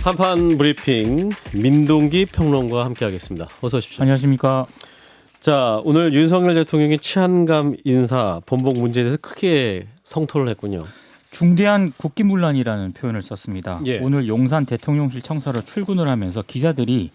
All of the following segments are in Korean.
한판 브리핑 민동기 평론가와 함께하겠습니다. 어서 오십시오. 안녕하십니까. 자, 오늘 윤석열 대통령이 치안감 인사 번복 문제에 대해서 크게 성토를 했군요. 중대한 국기문란이라는 표현을 썼습니다. 예. 오늘 용산 대통령실 청사로 출근을 하면서 기자들이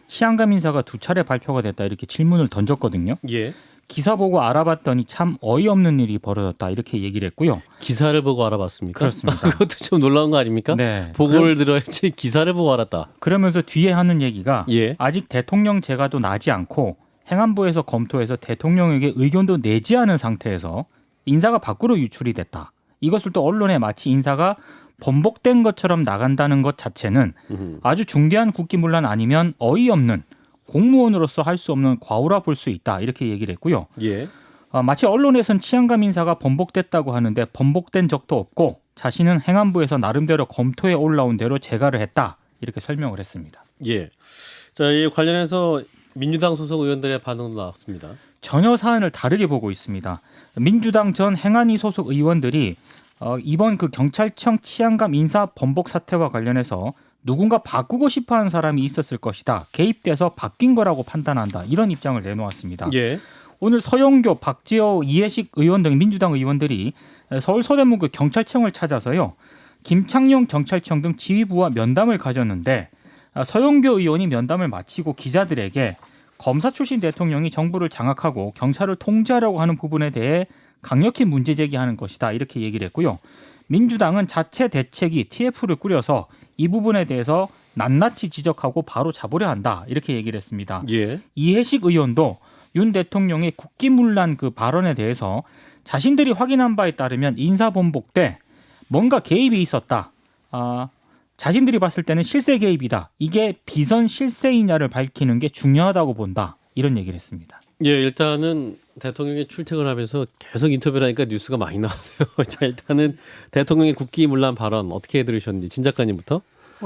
치안감 인사가 2차례 발표가 됐다 이렇게 질문을 던졌거든요. 예. 기사 보고 알아봤더니 참 어이없는 일이 벌어졌다 이렇게 얘기를 했고요. 기사를 보고 알아봤습니까? 그렇습니다. 그것도 좀 놀라운 거 아닙니까? 네. 보고를 들어야지 기사를 보고 알았다. 그러면서 뒤에 하는 얘기가 예. 아직 대통령 제가도 나지 않고 행안부에서 검토해서 대통령에게 의견도 내지 않은 상태에서 인사가 밖으로 유출이 됐다. 이것을 또 언론에 마치 인사가 번복된 것처럼 나간다는 것 자체는 아주 중대한 국기문란 아니면 어이없는 공무원으로서 할 수 없는 과오라 볼 수 있다. 이렇게 얘기를 했고요. 예. 마치 언론에선 치안감 인사가 번복됐다고 하는데 번복된 적도 없고 자신은 행안부에서 나름대로 검토에 올라온 대로 재가를 했다. 이렇게 설명을 했습니다. 예. 자, 이 관련해서 민주당 소속 의원들의 반응도 나왔습니다. 전혀 사안을 다르게 보고 있습니다. 민주당 전 행안위 소속 의원들이 이번 그 경찰청 치안감 인사 번복 사태와 관련해서 누군가 바꾸고 싶어하는 사람이 있었을 것이다. 개입돼서 바뀐 거라고 판단한다. 이런 입장을 내놓았습니다. 예. 오늘 서영교, 박지호, 이해식 의원 등 민주당 의원들이 서울 서대문 그 경찰청을 찾아서요. 김창룡 경찰청 등 지휘부와 면담을 가졌는데 서영교 의원이 면담을 마치고 기자들에게 검사 출신 대통령이 정부를 장악하고 경찰을 통제하려고 하는 부분에 대해 강력히 문제 제기하는 것이다. 이렇게 얘기를 했고요. 민주당은 자체 대책위 TF를 꾸려서 이 부분에 대해서 낱낱이 지적하고 바로 잡으려 한다. 이렇게 얘기를 했습니다. 예. 이해식 의원도 윤 대통령의 국기문란 그 발언에 대해서 자신들이 확인한 바에 따르면 인사번복 때 뭔가 개입이 있었다. 자신들이 봤을 때는 실세 개입이다. 이게 비선 실세이냐를 밝히는 게 중요하다고 본다. 이런 얘기를 했습니다. 예, 일단은 대통령이 출퇴근하면서 계속 인터뷰를 하니까 뉴스가 많이 나왔어요. 자, 일단은 대통령의 국기문란 발언 어떻게 들으셨는지 진 작가님부터.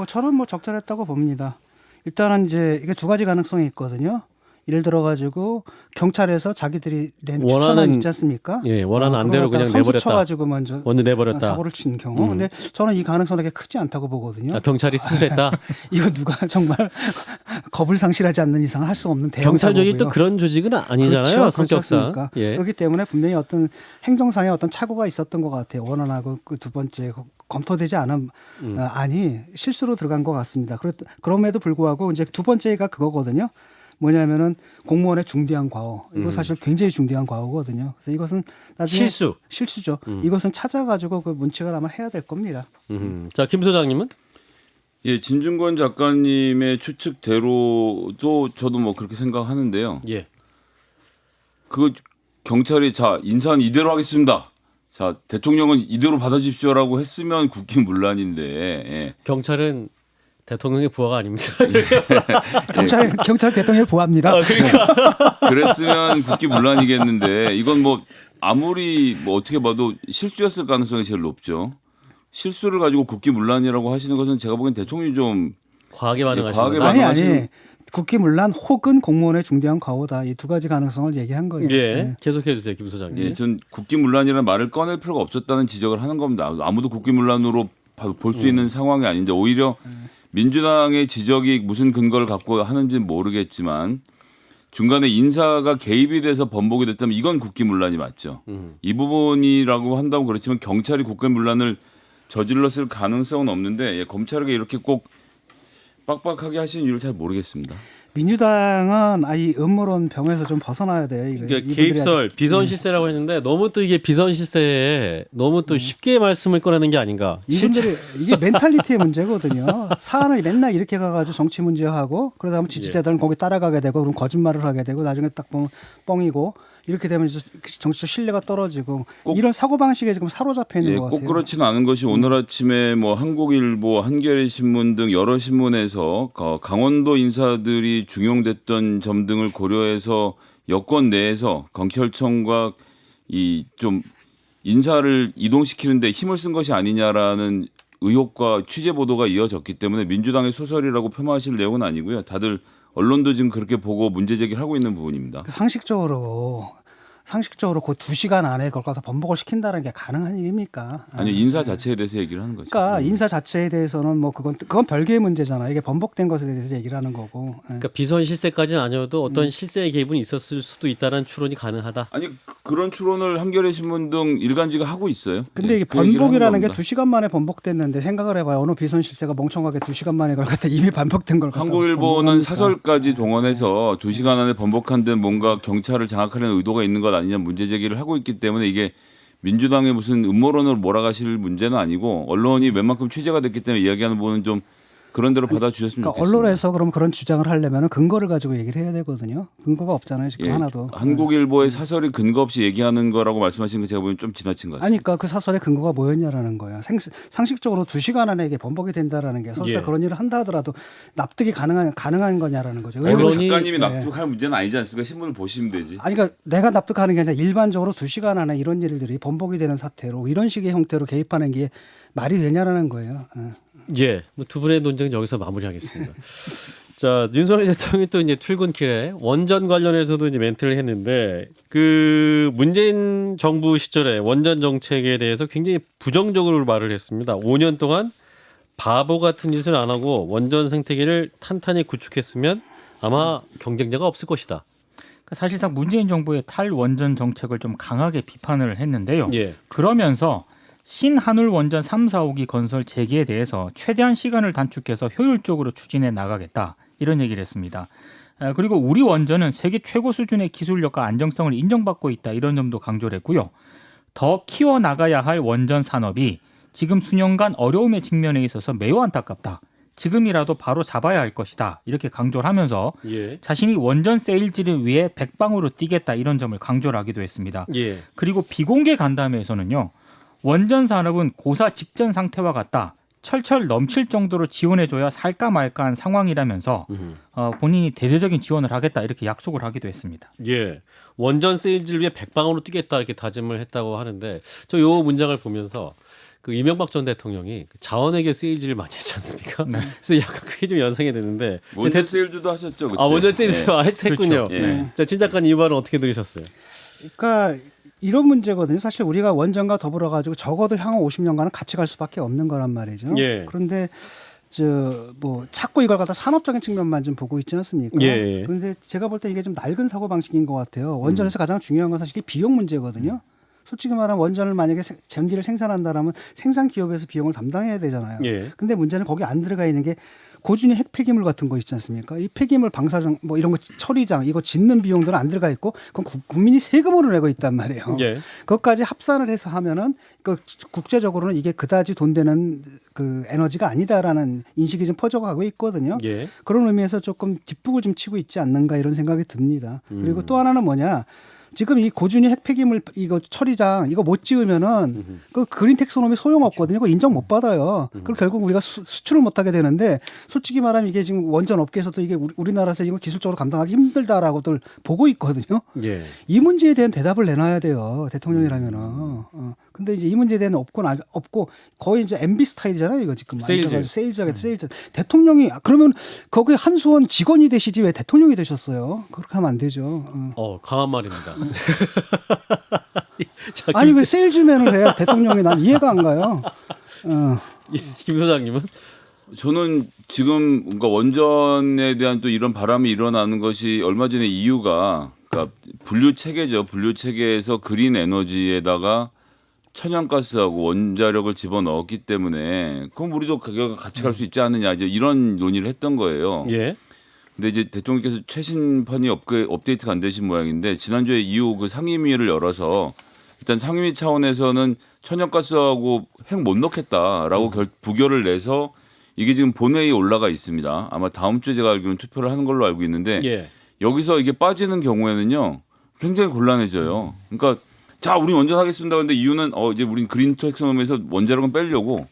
저는 적절했다고 봅니다. 일단은 이제 이게 두 가지 가능성이 있거든요. 예를 들어가지고 경찰에서 자기들이 낸 추천안 있지 않습니까? 예, 원하는 안대로 그냥 내버렸다. 쳐가지고 먼저 내버렸다. 사고를 친 경우. 근데 저는 이 가능성이 그렇게 크지 않다고 보거든요. 경찰이 수술했다. 이거 누가 정말 겁을 상실하지 않는 이상 할 수 없는 대형 경찰적이 사고고요. 또 그런 조직은 아니잖아요. 그렇죠. 성격상. 예. 그렇기 때문에 분명히 어떤 행정상의 어떤 착오가 있었던 것 같아요. 원안하고 그 두 번째 검토되지 않은 안이 실수로 들어간 것 같습니다. 그럼에도 불구하고 이제 두 번째가 그거거든요. 뭐냐면은 공무원의 중대한 과오. 이거 사실 굉장히 중대한 과오거든요. 그래서 이것은 나중에 실수죠. 이것은 찾아가지고 그 문책을 아마 해야 될 겁니다. 자, 김 소장님은? 예, 진중권 작가님의 추측대로도 저도 그렇게 생각하는데요. 예. 그 경찰이 자 인사는 이대로 하겠습니다. 자 대통령은 이대로 받아주십시오라고 했으면 국기문란인데. 예. 경찰은 대통령의 부하가 아닙니다. 경찰 대통령을 보합니다. 그러니까. 그랬으면 국기문란이겠는데 이건 아무리 어떻게 봐도 실수였을 가능성이 제일 높죠. 실수를 가지고 국기문란이라고 하시는 것은 제가 보기엔 대통령이 좀 과하게 반응하시는 과하게 거죠. 아니. 국기문란 혹은 공무원의 중대한 과오다. 이 두 가지 가능성을 얘기한 거죠. 예, 네. 계속해 주세요, 김 소장님. 예, 전 국기문란이라는 말을 꺼낼 필요가 없었다는 지적을 하는 겁니다. 아무도 국기문란으로 볼 수 있는 상황이 아닌데 오히려 민주당의 지적이 무슨 근거를 갖고 하는지는 모르겠지만 중간에 인사가 개입이 돼서 번복이 됐다면 이건 국기문란이 맞죠. 이 부분이라고 한다고 그렇지만 경찰이 국기문란을 저질렀을 가능성은 없는데 예, 검찰에게 이렇게 꼭 빡빡하게 하시는 이유를 잘 모르겠습니다. 민주당은 이 음모론 병에서 좀 벗어나야 돼요. 그러니까 개입설, 비선 실세라고 했는데 너무 또 이게 비선 실세에 너무 또 쉽게 말씀을 꺼내는 게 아닌가. 이분들이 이게 멘탈리티의 문제거든요. 사안을 맨날 이렇게 가가지고 정치 문제하고 그러다 보면 지지자들은 거기 따라가게 되고 그럼 거짓말을 하게 되고 나중에 딱 보면 뻥이고 이렇게 되면 정치적 신뢰가 떨어지고 이런 사고방식에 지금 사로잡혀 있는 것 같아요. 꼭 그렇지는 않은 것이 오늘 아침에 한국일보, 한겨레신문 등 여러 신문에서 강원도 인사들이 중용됐던 점 등을 고려해서 여권 내에서 경찰청과 좀 인사를 이동시키는데 힘을 쓴 것이 아니냐라는 의혹과 취재 보도가 이어졌기 때문에 민주당의 소설이라고 폄하하실 내용은 아니고요. 다들 언론도 지금 그렇게 보고 문제 제기를 하고 있는 부분입니다. 상식적으로 상식적으로 그 2시간 안에 그걸 갖다 번복을 시킨다는 게 가능한 일입니까? 아니 인사 자체에 대해서 얘기를 하는 거죠. 그러니까 인사 자체에 대해서는 뭐 그건 별개의 문제잖아요. 이게 번복된 것에 대해서 얘기를 하는 거고. 그러니까 비선 실세까지는 아니어도 어떤 실세의 개입은 있었을 수도 있다는 추론이 가능하다. 아니 그런 추론을 한겨레 신문 등 일간지가 하고 있어요. 근데 이게 그 얘기를 번복이라는 게 하는 겁니다. 2시간 만에 번복됐는데 생각을 해봐요. 어느 비선 실세가 멍청하게 2시간 만에 그걸 갖다 이미 반복된 걸 갖다 한국일보는 번복합니까? 사설까지 동원해서 2시간 안에 번복한 데 뭔가 경찰을 장악하려는 의도가 있는 것 아니냐 문제 제기를 하고 있기 때문에 이게 민주당의 무슨 음모론으로 몰아가실 문제는 아니고 언론이 웬만큼 취재가 됐기 때문에 이야기하는 부분은 좀 그런 대로 받아주셨으면 그러니까 좋겠습니다. 언론에서 그럼 그런 주장을 하려면 근거를 가지고 얘기를 해야 되거든요. 근거가 없잖아요. 지금 예, 하나도. 한국일보의 사설이 근거 없이 얘기하는 거라고 말씀하신 거 제가 보면 좀 지나친 것 같습니다. 아니, 그러니까 그 사설의 근거가 뭐였냐라는 거예요. 상식적으로 2시간 안에 이게 번복이 된다라는 게 설사 예. 그런 일을 한다 하더라도 납득이 가능한 거냐라는 거죠. 언론이- 작가님이 예. 납득할 문제는 아니지 않습니까? 신문을 보시면 되지. 아니, 그러니까 내가 납득하는 게 아니라 일반적으로 2시간 안에 이런 일들이 번복이 되는 사태로 이런 식의 형태로 개입하는 게 말이 되냐라는 거예요. 예, 뭐두 분의 논쟁은 여기서 마무리하겠습니다. 자, 윤석열 대통령이 또 이제 출근길에 원전 관련해서도 이제 멘트를 했는데 그 문재인 정부 시절에 원전 정책에 대해서 굉장히 부정적으로 말을 했습니다. 5년 동안 바보 같은 짓을 안 하고 원전 생태계를 탄탄히 구축했으면 아마 경쟁자가 없을 것이다. 그러니까 사실상 문재인 정부의 탈원전 정책을 좀 강하게 비판을 했는데요. 예, 그러면서 신한울 원전 3, 4호기 건설 재개에 대해서 최대한 시간을 단축해서 효율적으로 추진해 나가겠다 이런 얘기를 했습니다. 그리고 우리 원전은 세계 최고 수준의 기술력과 안정성을 인정받고 있다 이런 점도 강조를 했고요. 더 키워나가야 할 원전 산업이 지금 수년간 어려움에 직면해 있어서 매우 안타깝다. 지금이라도 바로 잡아야 할 것이다 이렇게 강조를 하면서 예, 자신이 원전 세일즈를 위해 백방으로 뛰겠다 이런 점을 강조를 하기도 했습니다. 예. 그리고 비공개 간담회에서는요. 원전 산업은 고사 직전 상태와 같다. 철철 넘칠 정도로 지원해줘야 살까 말까한 상황이라면서 본인이 대대적인 지원을 하겠다 이렇게 약속을 하기도 했습니다. 예. 원전 세일즈를 위해 백방으로 뛰겠다 이렇게 다짐을 했다고 하는데 저 요 문장을 보면서 그 이명박 전 대통령이 그 자원외교 세일즈를 많이 했지 않습니까? 그래서 약간 그게 좀 연상이 되는데 원전 세일즈도 하셨죠 그때. 아 원전 세일즈 했군요. 그렇죠. 예. 자, 진 작가님 이 말은 어떻게 들으셨어요? 그러니까 이런 문제거든요. 사실 우리가 원전과 더불어 가지고 적어도 향후 50년간은 같이 갈 수밖에 없는 거란 말이죠. 예. 그런데 뭐 자꾸 이걸 갖다 산업적인 측면만 좀 보고 있지 않습니까? 예. 그런데 제가 볼 때 이게 좀 낡은 사고 방식인 것 같아요. 원전에서 가장 중요한 건 사실 비용 문제거든요. 솔직히 말하면 원전을 만약에 전기를 생산한다라면 생산 기업에서 비용을 담당해야 되잖아요. 예. 근데 문제는 거기 안 들어가 있는 게 고준위 핵 폐기물 같은 거 있지 않습니까? 이 폐기물 방사장 뭐 이런 거 처리장 이거 짓는 비용들은 안 들어가 있고 그건 국민이 세금으로 내고 있단 말이에요. 예. 그것까지 합산을 해서 하면은 그 국제적으로는 이게 그다지 돈 되는 그 에너지가 아니다라는 인식이 좀 퍼져가고 있거든요. 예. 그런 의미에서 조금 뒷북을 좀 치고 있지 않는가 이런 생각이 듭니다. 그리고 또 하나는 뭐냐? 지금 이 고준위 핵 폐기물 이거 처리장 이거 못 지으면은 그 그린 텍소노미 소용없거든요. 그거 인정 못 받아요. 그리고 결국 우리가 수출을 못 하게 되는데 솔직히 말하면 이게 지금 원전 업계에서도 이게 우리나라에서 이거 기술적으로 감당하기 힘들다라고들 보고 있거든요. 예. 이 문제에 대한 대답을 내놔야 돼요. 대통령이라면은. 근데 이제 이 문제에 대한 없고 거의 이제 MB 스타일이잖아요. 이거 지금 세일즈. 세일즈. 대통령이 그러면 거기 한수원 직원이 되시지 왜 대통령이 되셨어요? 그렇게 하면 안 되죠. 강한 말입니다. 자, 아니 왜 세일즈맨을 해요? 대통령이 난 이해가 안 가요. 김 소장님은 저는 지금 뭔가 원전에 대한 또 이런 바람이 일어나는 것이 얼마 전에 EU가 그러니까 분류 체계죠. 분류 체계에서 그린 에너지에다가 천연가스하고 원자력을 집어넣었기 때문에 그럼 우리도 가격을 같이 갈 수 있지 않느냐 이제 이런 논의를 했던 거예요. 예. 근데 이제 대통령께서 최신판이 업데이트가 안 되신 모양인데 지난주에 EU 그 상임위를 열어서 일단 상임위 차원에서는 천연가스하고 핵 못 넣겠다라고 부결을 내서 이게 지금 본회의에 올라가 있습니다. 아마 다음 주에 제가 알기로는 투표를 하는 걸로 알고 있는데 예. 여기서 이게 빠지는 경우에는요 굉장히 곤란해져요. 그러니까 자 우리 원전 하겠습니다. 근데 이유는 이제 우린 그린 텍소노미에서 원자력은 빼려고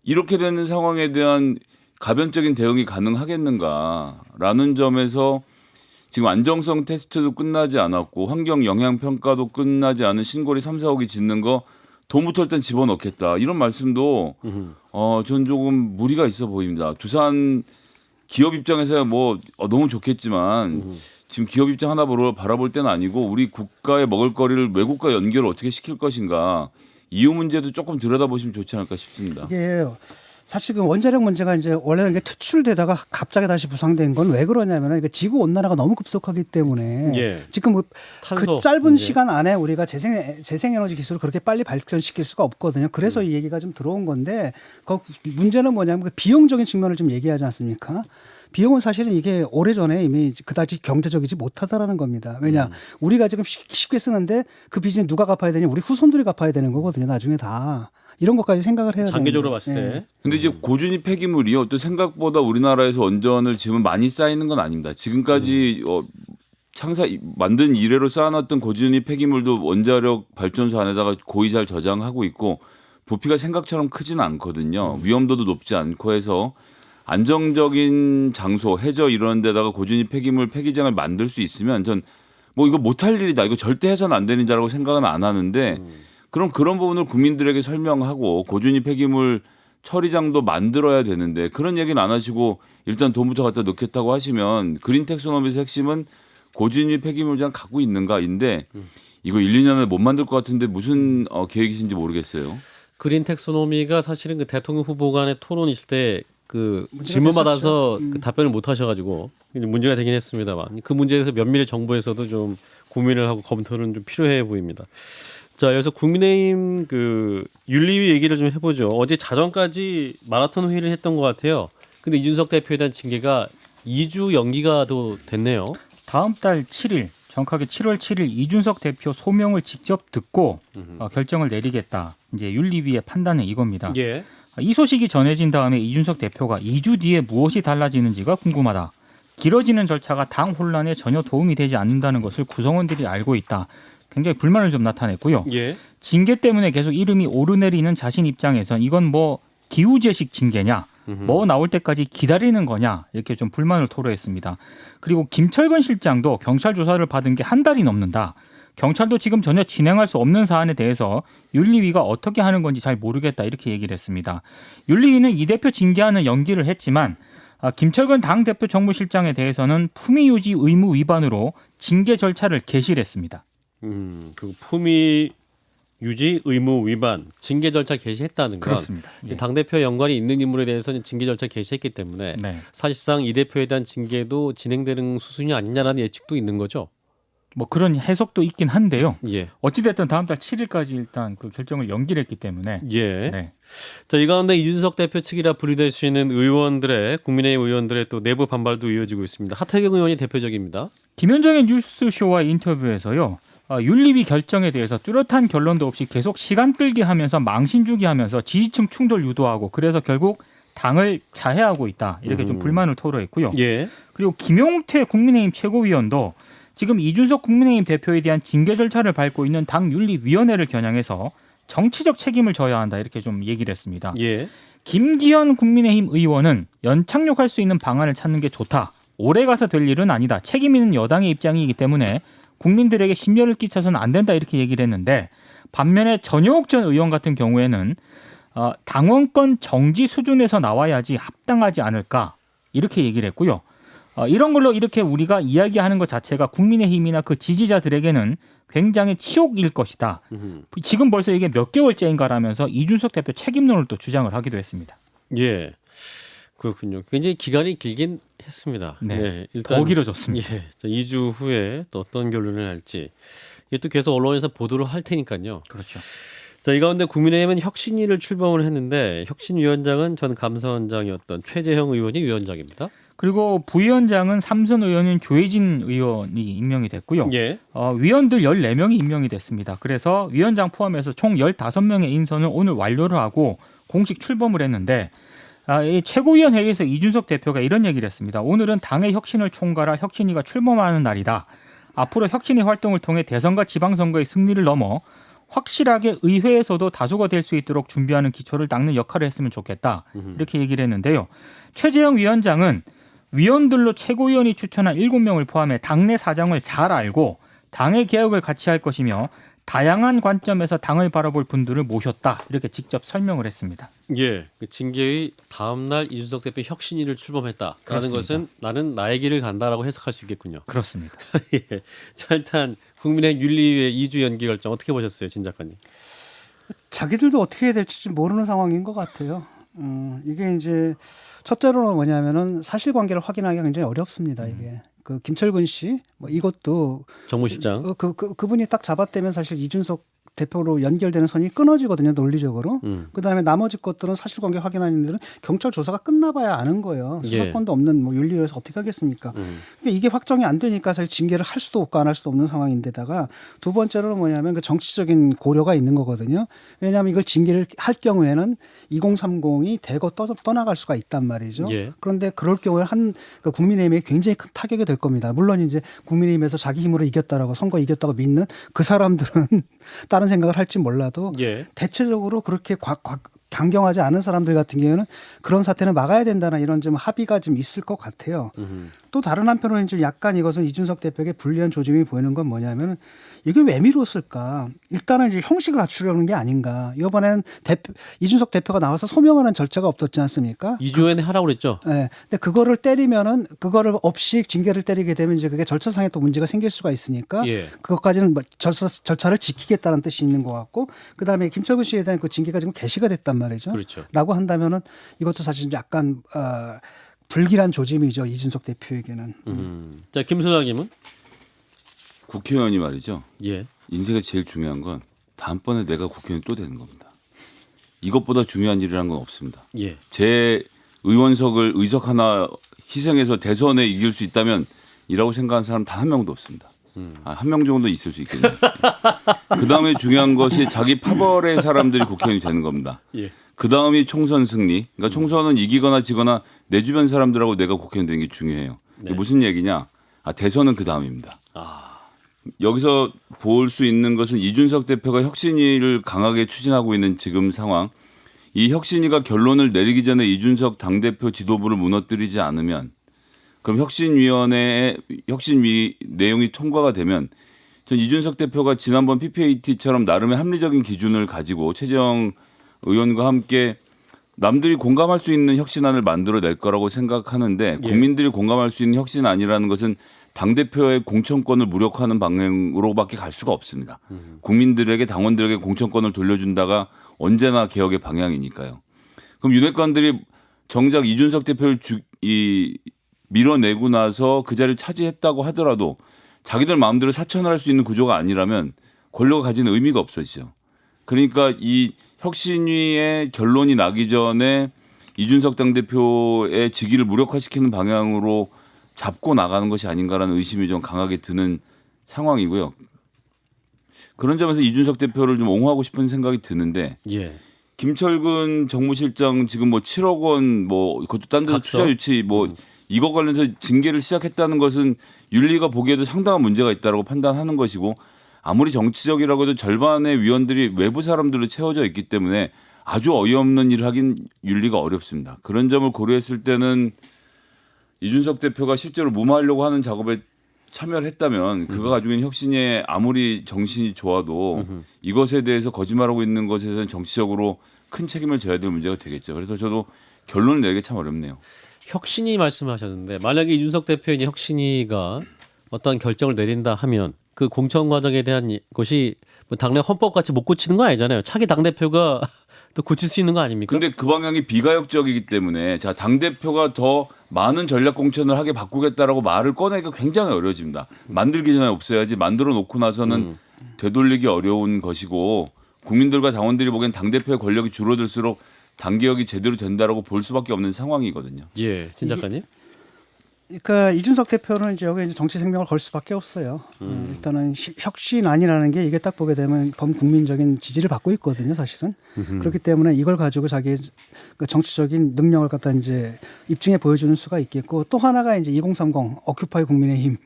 이렇게 되는 상황에 대한 가변적인 대응이 가능하겠는가라는 점에서 지금 안정성 테스트도 끝나지 않았고 환경 영향 평가도 끝나지 않은 신고리 3, 4호기 짓는 거 돈 붙을 땐 집어넣겠다 이런 말씀도 전 조금 무리가 있어 보입니다. 두산 기업 입장에서야 뭐 너무 좋겠지만 지금 기업 입장 하나 바라볼 때는 아니고 우리 국가의 먹을거리를 외국과 연결을 어떻게 시킬 것인가 이유 문제도 조금 들여다보시면 좋지 않을까 싶습니다. 이게 사실 그 원자력 문제가 이제 원래는 이게 퇴출되다가 갑자기 다시 부상된 건 왜 그러냐면은 지구 온난화가 너무 급속하기 때문에 예. 지금 그 탄소 짧은 문제. 시간 안에 우리가 재생에너지 기술을 그렇게 빨리 발전시킬 수가 없거든요. 그래서 이 얘기가 좀 들어온 건데 그 문제는 뭐냐면 그 비용적인 측면을 좀 얘기하지 않습니까? 비용은 사실은 이게 오래전에 이미 그다지 경제적이지 못하다라는 겁니다. 왜냐 우리가 지금 쉽게 쓰는데 그 빚은 누가 갚아야 되냐? 우리 후손들이 갚아야 되는 거거든요. 나중에 다. 이런 것까지 생각을 해야 돼요. 장기적으로 봤을 때. 근데 이제 고준위 폐기물이요. 또 생각보다 우리나라에서 원전을 지금 많이 쌓이는 건 아닙니다. 지금까지 만든 이래로 쌓아놨던 고준위 폐기물도 원자력 발전소 안에다가 고이 잘 저장하고 있고 부피가 생각처럼 크지는 않거든요. 위험도도 높지 않고 해서 안정적인 장소, 해저 이런 데다가 고준위 폐기물 폐기장을 만들 수 있으면 전 뭐 이거 못할 일이다. 이거 절대 해서는 안 되는 자라고 생각은 안 하는데 그럼 그런 부분을 국민들에게 설명하고 고준위 폐기물 처리장도 만들어야 되는데 그런 얘기는 안 하시고 일단 돈부터 갖다 넣겠다고 하시면 그린 텍소노미에서 핵심은 고준위 폐기물장 갖고 있는가인데 이거 1, 2년에 못 만들 것 같은데 무슨 계획이신지 모르겠어요. 그린 텍소노미가 사실은 그 대통령 후보 간의 토론 있을 때 그 질문 받아서 그 답변을 못 하셔가지고 문제가 되긴 했습니다만 그 문제에 대해서 면밀히 정부에서도 좀 고민을 하고 검토는 좀 필요해 보입니다. 자, 여기서 국민의힘 그 윤리위 얘기를 좀 해보죠. 어제 자정까지 마라톤 회의를 했던 것 같아요. 근데 이준석 대표에 대한 징계가 2주 연기가 더 됐네요. 다음 달 7일 정확하게 7월 7일 이준석 대표 소명을 직접 듣고 결정을 내리겠다. 이제 윤리위의 판단은 이겁니다. 예. 이 소식이 전해진 다음에 이준석 대표가 2주 뒤에 무엇이 달라지는지가 궁금하다. 길어지는 절차가 당 혼란에 전혀 도움이 되지 않는다는 것을 구성원들이 알고 있다. 굉장히 불만을 좀 나타냈고요. 예. 징계 때문에 계속 이름이 오르내리는 자신 입장에선 이건 뭐 기우제식 징계냐, 뭐 나올 때까지 기다리는 거냐 이렇게 좀 불만을 토로했습니다. 그리고 김철근 실장도 경찰 조사를 받은 게 한 달이 넘는다. 경찰도 지금 전혀 진행할 수 없는 사안에 대해서 윤리위가 어떻게 하는 건지 잘 모르겠다 이렇게 얘기를 했습니다. 윤리위는 이 대표 징계하는 연기를 했지만 김철근 당대표 정무실장에 대해서는 품위 유지 의무 위반으로 징계 절차를 개시를 했습니다. 그리고 품위 유지 의무 위반 징계 절차 개시했다는 건 그렇습니다. 예. 당대표 연관이 있는 인물에 대해서는 징계 절차 개시했기 때문에 네. 사실상 이 대표에 대한 징계도 진행되는 수순이 아니냐라는 예측도 있는 거죠. 뭐 그런 해석도 있긴 한데요. 예. 어찌됐든 다음 달 7일까지 일단 그 결정을 연기를 했기 때문에 예. 네. 자, 이 가운데 이준석 대표 측이라 분리될 수 있는 의원들의 국민의힘 의원들의 또 내부 반발도 이어지고 있습니다. 하태경 의원이 대표적입니다. 김현정의 뉴스쇼와의 인터뷰에서요. 윤리위 결정에 대해서 뚜렷한 결론도 없이 계속 시간 끌기 하면서 망신 주기 하면서 지지층 충돌 유도하고 그래서 결국 당을 자해하고 있다. 이렇게 좀 불만을 토로했고요. 예. 그리고 김용태 국민의힘 최고위원도 지금 이준석 국민의힘 대표에 대한 징계 절차를 밟고 있는 당 윤리위원회를 겨냥해서 정치적 책임을 져야 한다. 이렇게 좀 얘기를 했습니다. 예. 김기현 국민의힘 의원은 연착륙할 수 있는 방안을 찾는 게 좋다. 오래 가서 될 일은 아니다. 책임 있는 여당의 입장이기 때문에 국민들에게 심려를 끼쳐서는 안 된다. 이렇게 얘기를 했는데 반면에 전효옥 전 의원 같은 경우에는 당원권 정지 수준에서 나와야지 합당하지 않을까. 이렇게 얘기를 했고요. 이런 걸로 이렇게 우리가 이야기하는 것 자체가 국민의힘이나 그 지지자들에게는 굉장히 치욕일 것이다. 지금 벌써 이게 몇 개월째인가라면서 이준석 대표 책임론을 또 주장을 하기도 했습니다. 예. 그렇군요. 굉장히 기간이 길긴 했습니다. 네. 예, 일단 더 길어졌습니다. 예. 2주 후에 또 어떤 결론을 할지 이게 또 계속 언론에서 보도를 할 테니까요. 그렇죠. 자, 이 가운데 국민의힘은 혁신위를 출범을 했는데 혁신위원장은 전 감사원장이었던 최재형 의원이 위원장입니다. 그리고 부위원장은 삼선 의원인 조혜진 의원이 임명이 됐고요. 예. 위원들 14명이 임명이 됐습니다. 그래서 위원장 포함해서 총 15명의 인선을 오늘 완료를 하고 공식 출범을 했는데 이 최고위원 회의에서 이준석 대표가 이런 얘기를 했습니다. 오늘은 당의 혁신을 총괄할 혁신위가 출범하는 날이다. 앞으로 혁신위 활동을 통해 대선과 지방선거의 승리를 넘어 확실하게 의회에서도 다수가 될 수 있도록 준비하는 기초를 닦는 역할을 했으면 좋겠다. 이렇게 얘기를 했는데요. 최재형 위원장은 위원들로 최고위원이 추천한 7명을 포함해 당내 사정을 잘 알고 당의 개혁을 같이 할 것이며 다양한 관점에서 당을 바라볼 분들을 모셨다 이렇게 직접 설명을 했습니다. 예, 그 징계의 다음 날 이준석 대표 혁신위를 출범했다라는 그렇습니다. 것은 나는 나의 길을 간다라고 해석할 수 있겠군요. 그렇습니다. 예. 자, 일단 국민의힘 윤리위의 2주 연기 결정 어떻게 보셨어요, 진 작가님? 자기들도 어떻게 해야 될지 모르는 상황인 것 같아요. 이게 이제 첫째로는 뭐냐면은 사실관계를 확인하기가 굉장히 어렵습니다. 이게 그 김철근 씨 뭐 이것도 정무실장. 그분이 딱 잡아떼면 사실 이준석 대표로 연결되는 선이 끊어지거든요, 논리적으로. 그다음에 나머지 것들은 사실관계 확인하는 일들은 경찰 조사가 끝나봐야 아는 거예요. 예. 수사권도 없는 뭐 윤리위에서 어떻게 하겠습니까? 그러니까 이게 확정이 안 되니까 사실 징계를 할 수도 없고 안 할 수도 없는 상황인데다가 두 번째로는 뭐냐면 그 정치적인 고려가 있는 거거든요. 왜냐하면 이걸 징계를 할 경우에는 2030이 대거 떠나갈 수가 있단 말이죠. 예. 그런데 그럴 경우에 그 국민의힘에 굉장히 큰 타격이 될 겁니다. 물론 이제 국민의힘에서 자기 힘으로 이겼다라고 선거 이겼다고 믿는 그 사람들은 다른 생각을 할지 몰라도 예. 대체적으로 그렇게 강경하지 않은 사람들 같은 경우에는 그런 사태는 막아야 된다는 이런 좀 합의가 좀 있을 것 같아요. 또 다른 한편으로는 좀 약간 이것은 이준석 대표에게 불리한 조짐이 보이는 건 뭐냐면 이게 왜 미뤘을까? 일단은 이제 형식을 갖추려는 게 아닌가. 이번에는 이준석 대표가 나와서 소명하는 절차가 없었지 않습니까? 2주 안에 하라고 그랬죠. 네. 근데 그거를 때리면은 그거를 없이 징계를 때리게 되면 이제 그게 절차상에 또 문제가 생길 수가 있으니까 예. 그것까지는 뭐 절차를 지키겠다는 뜻이 있는 것 같고 그다음에 김철근 씨에 대한 그 징계가 지금 개시가 됐단 말이죠. 그렇죠. 라고 한다면은 이것도 사실 약간 불길한 조짐이죠. 이준석 대표에게는. 자, 김 소장님은? 국회의원이 말이죠. 예. 인생에서 제일 중요한 건 다음번에 내가 국회의원 또 되는 겁니다. 이것보다 중요한 일이라는 건 없습니다. 예. 제 의석 하나 희생해서 대선에 이길 수 있다면 이라고 생각하는 사람 단 한 명도 없습니다. 한 명 정도 있을 수 있겠네요. 그다음에 중요한 것이 자기 파벌의 사람들이 국회의원이 되는 겁니다. 예. 그다음이 총선 승리. 그러니까 총선은 이기거나 지거나 내 주변 사람들하고 내가 국회의원 되는 게 중요해요. 이게 무슨 얘기냐? 대선은 그다음입니다. 여기서 볼 수 있는 것은 이준석 대표가 혁신위를 강하게 추진하고 있는 지금 상황. 이 혁신위가 결론을 내리기 전에 이준석 당대표 지도부를 무너뜨리지 않으면 그럼 혁신위 내용이 통과가 되면 전 이준석 대표가 지난번 PPAT처럼 나름의 합리적인 기준을 가지고 최재형 의원과 함께 남들이 공감할 수 있는 혁신안을 만들어낼 거라고 생각하는데 국민들이 공감할 수 있는 혁신안이라는 것은 당대표의 공천권을 무력화하는 방향으로밖에 갈 수가 없습니다. 국민들에게 당원들에게 공천권을 돌려준다가 언제나 개혁의 방향이니까요. 그럼 윤핵관들이 정작 이준석 대표를 밀어내고 나서 그 자리를 차지했다고 하더라도 자기들 마음대로 사천을 할 수 있는 구조가 아니라면 권력을 가지는 의미가 없어지죠. 그러니까 이 혁신위의 결론이 나기 전에 이준석 당대표의 직위를 무력화시키는 방향으로 잡고 나가는 것이 아닌가라는 의심이 좀 강하게 드는 상황이고요. 그런 점에서 이준석 대표를 좀 옹호하고 싶은 생각이 드는데 예. 김철근 정무실장 지금 뭐 7억 원 뭐 그것도 딴 데서 투자 유치 뭐 이거 관련해서 징계를 시작했다는 것은 윤리가 보기에도 상당한 문제가 있다고 판단하는 것이고 아무리 정치적이라고 해도 절반의 위원들이 외부 사람들로 채워져 있기 때문에 아주 어이없는 일을 하긴 윤리가 어렵습니다. 그런 점을 고려했을 때는 이준석 대표가 실제로 무마하려고 하는 작업에 참여를 했다면 그거 가지고 있는 혁신에 아무리 정신이 좋아도 이것에 대해서 거짓말하고 있는 것에 대해서는 정치적으로 큰 책임을 져야 될 문제가 되겠죠. 그래서 저도 결론을 내리기 참 어렵네요. 혁신이 말씀하셨는데 만약에 이준석 대표의 이제 혁신이가 어떠한 결정을 내린다 하면 그 공천 과정에 대한 것이 뭐 당내 헌법같이 못 고치는 거 아니잖아요. 차기 당대표가 또 고칠 수 있는 거 아닙니까? 근데 그 방향이 비가역적이기 때문에 자 당대표가 더 많은 전략 공천을 하게 바꾸겠다라고 말을 꺼내기가 굉장히 어려워집니다. 만들기 전에 없애야지 만들어 놓고 나서는 되돌리기 어려운 것이고 국민들과 당원들이 보기엔 당대표의 권력이 줄어들수록 당개혁이 제대로 된다라고 볼 수밖에 없는 상황이거든요. 예, 진 작가님. 그러니까 이준석 대표는 이제 여기 이제 정치 생명을 걸 수밖에 없어요. 일단은 혁신안이라는 게 이게 딱 보게 되면 범국민적인 지지를 받고 있거든요, 사실은. 그렇기 때문에 이걸 가지고 자기의 그 정치적인 능력을 갖다 이제 입증해 보여주는 수가 있겠고 또 하나가 이제 2030 어큐파이 국민의힘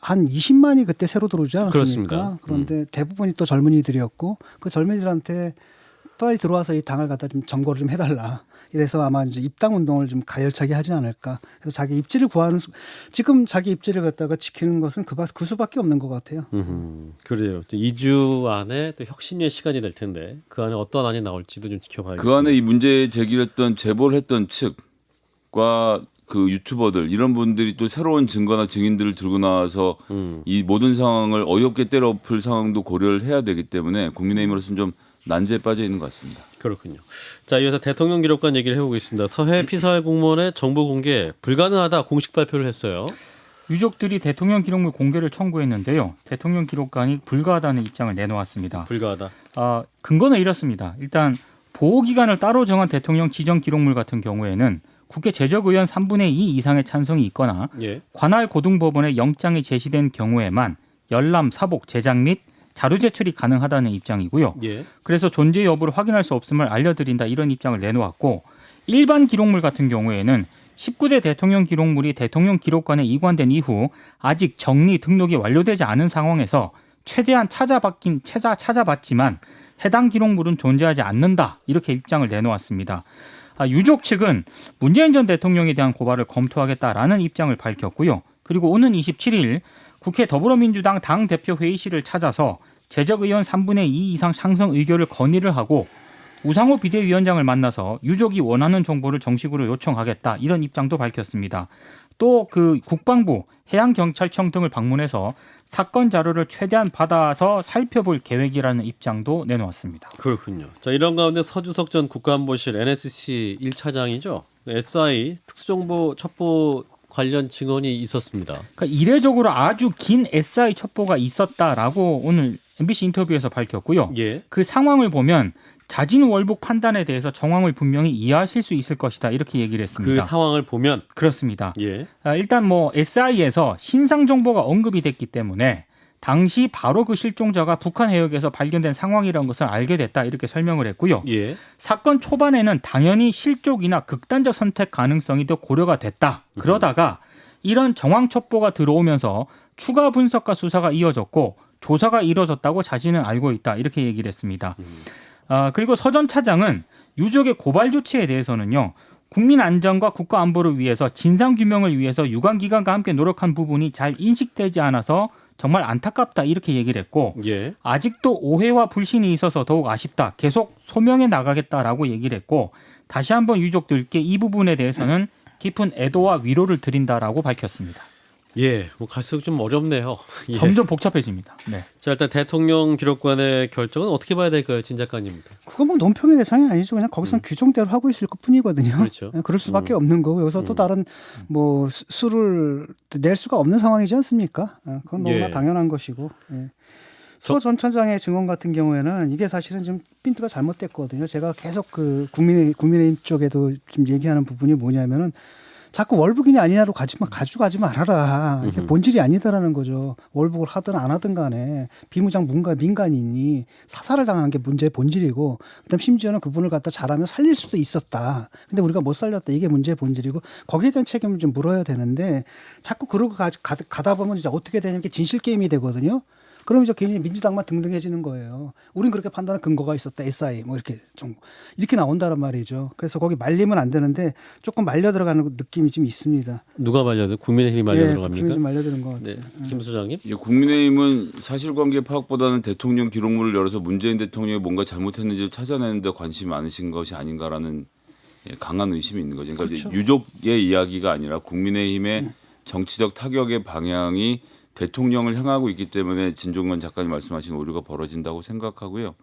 한 20만이 그때 새로 들어오지 않았습니까? 그렇습니다. 그런데 대부분이 또 젊은이들이었고 그 젊은이들한테 빨리 들어와서 이 당을 갖다 좀 점거를 좀 해달라. 이래서 아마 이제 입당 운동을 좀 가열차게 하지 않을까. 그래서 자기 입지를 구하는 지금 자기 입지를 갖다가 지키는 것은 그 수밖에 없는 것 같아요. 그래요. 2주 안에 또 혁신의 시간이 될 텐데 그 안에 어떤 안이 나올지도 좀 지켜봐야겠네요. 그 안에 이 문제 제기를 했던 제보를 했던 측과 그 유튜버들 이런 분들이 또 새로운 증거나 증인들을 들고 나와서 이 모든 상황을 어이없게 때려엎을 상황도 고려를 해야 되기 때문에 국민의힘으로서는 좀 난제에 빠져 있는 것 같습니다. 그렇군요. 자, 이어서 대통령 기록관 얘기를 해보겠습니다. 서해 피서할 공무원의 정보 공개 불가능하다 공식 발표를 했어요. 유족들이 대통령 기록물 공개를 청구했는데요. 대통령 기록관이 불가하다는 입장을 내놓았습니다. 불가하다. 근거는 이렇습니다. 일단 보호기간을 따로 정한 대통령 지정 기록물 같은 경우에는 국회 제적의원 3분의 2 이상의 찬성이 있거나 예. 관할 고등법원에 영장이 제시된 경우에만 열람, 사복, 제작 및 자료 제출이 가능하다는 입장이고요. 예. 그래서 존재 여부를 확인할 수 없음을 알려드린다 이런 입장을 내놓았고 일반 기록물 같은 경우에는 19대 대통령 기록물이 대통령 기록관에 이관된 이후 아직 정리 등록이 완료되지 않은 상황에서 최대한 찾아봤지만 해당 기록물은 존재하지 않는다 이렇게 입장을 내놓았습니다. 유족 측은 문재인 전 대통령에 대한 고발을 검토하겠다라는 입장을 밝혔고요. 그리고 오는 27일 국회 더불어민주당 당대표 회의실을 찾아서 제적의원 3분의 2 이상 상성 의결을 건의를 하고 우상호 비대위원장을 만나서 유족이 원하는 정보를 정식으로 요청하겠다 이런 입장도 밝혔습니다. 또 그 국방부, 해양경찰청 등을 방문해서 사건 자료를 최대한 받아서 살펴볼 계획이라는 입장도 내놓았습니다. 그렇군요. 자, 이런 가운데 서주석 전 국가안보실 NSC 1차장이죠. SI 특수정보 첩보 관련 증언이 있었습니다. 그러니까 이례적으로 아주 긴 SI 첩보가 있었다라고 오늘 MBC 인터뷰에서 밝혔고요. 예. 그 상황을 보면 자진월북 판단에 대해서 정황을 분명히 이해하실 수 있을 것이다 이렇게 얘기를 그 했습니다. 상황을 보면 그렇습니다. 예. 일단 SI에서 신상 정보가 언급이 됐기 때문에 당시 바로 그 실종자가 북한 해역에서 발견된 상황이라는 것을 알게 됐다 이렇게 설명을 했고요. 예. 사건 초반에는 당연히 실족이나 극단적 선택 가능성이 더 고려가 됐다. 그러다가 이런 정황 첩보가 들어오면서 추가 분석과 수사가 이어졌고 조사가 이뤄졌다고 자신은 알고 있다 이렇게 얘기를 했습니다. 그리고 서 전 차장은 유족의 고발 조치에 대해서는요. 국민 안전과 국가 안보를 위해서 진상 규명을 위해서 유관기관과 함께 노력한 부분이 잘 인식되지 않아서 정말 안타깝다 이렇게 얘기를 했고 예. 아직도 오해와 불신이 있어서 더욱 아쉽다. 계속 소명해 나가겠다라고 얘기를 했고 다시 한번 유족들께 이 부분에 대해서는 깊은 애도와 위로를 드린다라고 밝혔습니다. 예. 뭐 갈수록 좀 어렵네요. 예. 점점 복잡해집니다. 네. 자, 일단 대통령 기록관의 결정은 어떻게 봐야 될까요, 진 작가님부터? 그건 뭐 논평의 대상이 아니죠. 그냥 거기선 규정대로 하고 있을 것 뿐이거든요. 그렇죠. 그럴 수밖에 없는 거고 여기서 또 다른 뭐 수를 낼 수가 없는 상황이지 않습니까? 그건 너무나 예. 당연한 것이고. 예. 서 전 차장의 증언 같은 경우에는 이게 사실은 좀 핀트가 잘못됐거든요. 제가 계속 그 국민의힘 쪽에도 좀 얘기하는 부분이 뭐냐면은 자꾸 월북인이 아니냐로 가져가지 말아라. 이게 본질이 아니다라는 거죠. 월북을 하든 안 하든 간에 비무장 민간인이 사살을 당한 게 문제의 본질이고 그다음 심지어는 그분을 갖다 잘하면 살릴 수도 있었다. 근데 우리가 못 살렸다. 이게 문제의 본질이고 거기에 대한 책임을 좀 물어야 되는데 자꾸 그러고 가다 보면 이제 어떻게 되냐면 이게 진실 게임이 되거든요. 그럼 이제 괜히 민주당만 등등해지는 거예요. 우린 그렇게 판단한 근거가 있었다. SI 뭐 이렇게 좀 이렇게 나온다란 말이죠. 그래서 거기 말리면 안 되는데 조금 말려 들어가는 느낌이 좀 있습니다. 누가 말려들? 국민의힘이 말려 예, 들어갑니까? 국민이 좀 말려 드는 것 같아요. 네, 김 소장님. 국민의힘은 사실관계 파악보다는 대통령 기록물을 열어서 문재인 대통령이 뭔가 잘못했는지를 찾아내는 데 관심이 많으신 것이 아닌가라는 강한 의심이 있는 거죠. 그러니까 그렇죠. 유족의 이야기가 아니라 국민의힘의 정치적 타격의 방향이 대통령을 향하고 있기 때문에 진종건 작가님 말씀하신 오류가 벌어진다고 생각하고요.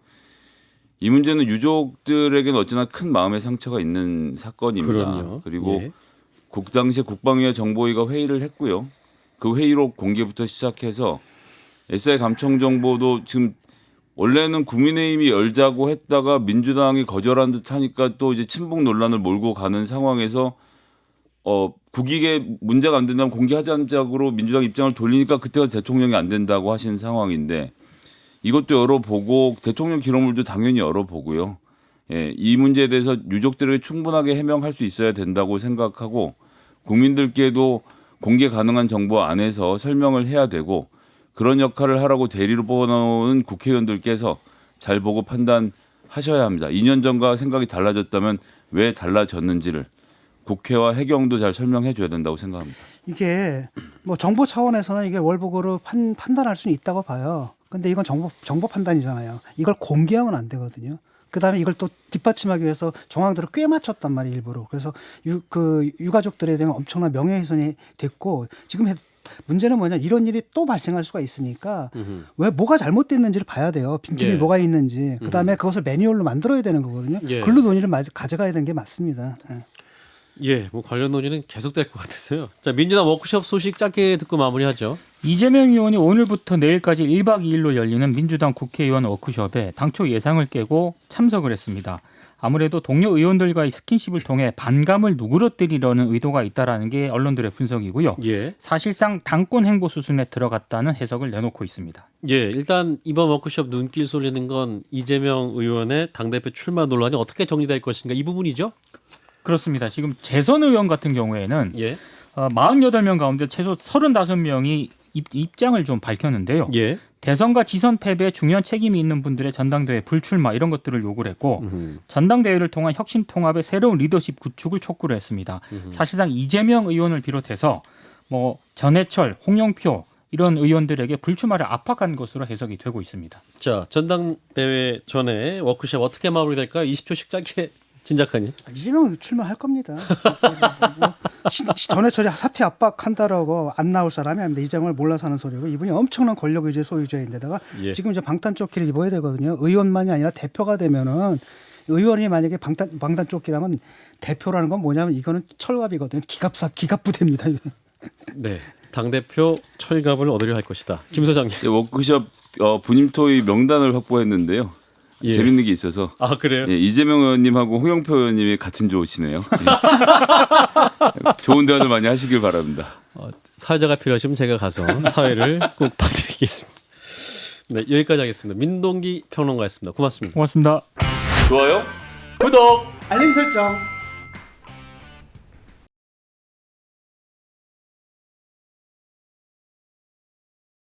이 문제는 유족들에게는 어찌나 큰 마음의 상처가 있는 사건입니다. 그럼요. 그리고 예. 당시에 국방위와 정보위가 회의를 했고요. 그 회의록 공개부터 시작해서 SI 감청 정보도 지금 원래는 국민의힘이 열자고 했다가 민주당이 거절한 듯 하니까 또 이제 친북 논란을 몰고 가는 상황에서 국익에 문제가 안 된다면 공개하자고 민주당 입장을 돌리니까 그때가 대통령이 안 된다고 하신 상황인데 이것도 열어보고 대통령 기록물도 당연히 열어보고요. 예, 이 문제에 대해서 유족들에게 충분하게 해명할 수 있어야 된다고 생각하고 국민들께도 공개 가능한 정보 안에서 설명을 해야 되고 그런 역할을 하라고 대리로 뽑아놓은 국회의원들께서 잘 보고 판단하셔야 하셔야 합니다. 2년 전과 생각이 달라졌다면 왜 달라졌는지를 국회와 해경도 잘 설명해 줘야 된다고 생각합니다. 이게 뭐 정보 차원에서는 이게 월북으로 판단할 수는 있다고 봐요. 근데 이건 정보 판단이잖아요. 이걸 공개하면 안 되거든요. 그다음에 이걸 또 뒷받침하기 위해서 정황들을 꽤 맞췄단 말이에요, 일부러. 그래서 유가족들에 대한 엄청난 명예훼손이 됐고 지금 문제는 뭐냐, 이런 일이 또 발생할 수가 있으니까 왜 뭐가 잘못됐는지를 봐야 돼요. 빈틈이 예. 뭐가 있는지. 그다음에 그것을 매뉴얼로 만들어야 되는 거거든요. 예. 근로 논의를 가져가야 되는 게 맞습니다. 예. 예, 뭐 관련 논의는 계속될 것 같았어요. 자, 민주당 워크숍 소식 짧게 듣고 마무리하죠. 이재명 의원이 오늘부터 내일까지 1박 2일로 열리는 민주당 국회의원 워크숍에 당초 예상을 깨고 참석을 했습니다. 아무래도 동료 의원들과의 스킨십을 통해 반감을 누그러뜨리려는 의도가 있다라는 게 언론들의 분석이고요. 예. 사실상 당권 행보 수순에 들어갔다는 해석을 내놓고 있습니다. 예, 일단 이번 워크숍 눈길 쏠리는 건 이재명 의원의 당대표 출마 논란이 어떻게 정리될 것인가 이 부분이죠? 그렇습니다. 지금 재선 의원 같은 경우에는 예. 48명 가운데 최소 35명이 입장을 좀 밝혔는데요. 예. 대선과 지선 패배에 중요한 책임이 있는 분들의 전당대회 불출마 이런 것들을 요구를 했고 전당대회를 통한 혁신 통합의 새로운 리더십 구축을 촉구를 했습니다. 사실상 이재명 의원을 비롯해서 뭐 전해철, 홍영표 이런 의원들에게 불출마를 압박한 것으로 해석이 되고 있습니다. 자, 전당대회 전에 워크숍 어떻게 마무리될까요? 20초씩 짧게 진작하니. 이재명 출마할 겁니다. 전해철이 사퇴 압박한다라고 안 나올 사람이 아닙니다. 이재명을 몰라서 하는 소리고, 이분이 엄청난 권력 의지의 소유자인데다가 예. 지금 이제 방탄조끼를 입어야 되거든요. 의원만이 아니라 대표가 되면은, 의원이 만약에 방탄조끼라면 대표라는 건 뭐냐면 이거는 철갑이거든요. 기갑부대입니다. 네. 당대표 철갑을 얻으려 할 것이다. 김 소장님. 워크숍 분임토의 명단을 확보했는데요. 예. 재밌는 게 있어서 아, 그래요? 예, 이재명 의원님하고 홍영표 의원님이 같은 조시네요. 예. 좋은 대화를 많이 하시길 바랍니다. 사회자가 필요하시면 제가 가서 사회를 꼭 봐드리겠습니다. 네, 여기까지 하겠습니다. 민동기 평론가였습니다. 고맙습니다. 고맙습니다. 좋아요. 구독! 알림 설정.